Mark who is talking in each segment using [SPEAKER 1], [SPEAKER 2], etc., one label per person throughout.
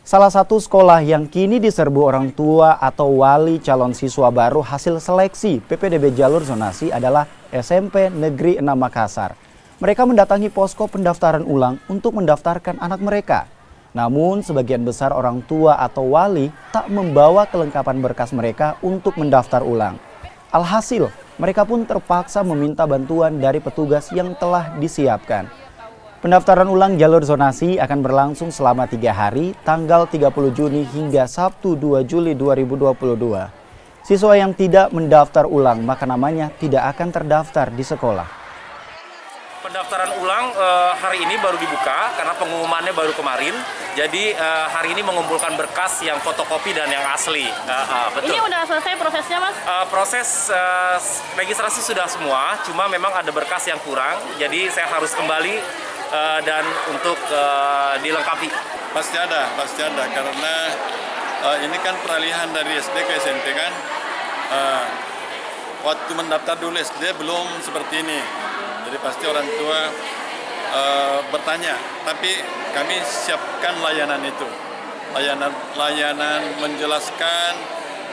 [SPEAKER 1] Salah satu sekolah yang kini diserbu orang tua atau wali calon siswa baru hasil seleksi PPDB jalur zonasi adalah SMP Negeri 6 Makassar. Mereka mendatangi posko pendaftaran ulang untuk mendaftarkan anak mereka. Namun sebagian besar orang tua atau wali tak membawa kelengkapan berkas mereka untuk mendaftar ulang. Alhasil, mereka pun terpaksa meminta bantuan dari petugas yang telah disiapkan. Pendaftaran ulang jalur zonasi akan berlangsung selama 3 hari, tanggal 30 Juni hingga Sabtu 2 Juli 2022. Siswa yang tidak mendaftar ulang maka namanya tidak akan terdaftar di sekolah.
[SPEAKER 2] Pendaftaran ulang hari ini baru dibuka karena pengumumannya baru kemarin. Jadi hari ini mengumpulkan berkas yang fotokopi dan yang asli. Betul.
[SPEAKER 3] Ini udah selesai prosesnya, Mas?
[SPEAKER 2] Proses registrasi sudah semua, cuma memang ada berkas yang kurang. Jadi saya harus kembali dan untuk dilengkapi.
[SPEAKER 4] Pasti ada karena ini kan peralihan dari SD ke SMP kan. Waktu mendaftar dulu SD belum seperti ini. Jadi pasti orang tua bertanya, tapi kami siapkan layanan itu. Layanan menjelaskan,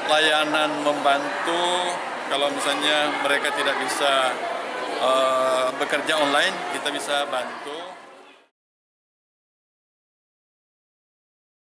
[SPEAKER 4] layanan membantu. Kalau misalnya mereka tidak bisa bekerja online, kita bisa bantu.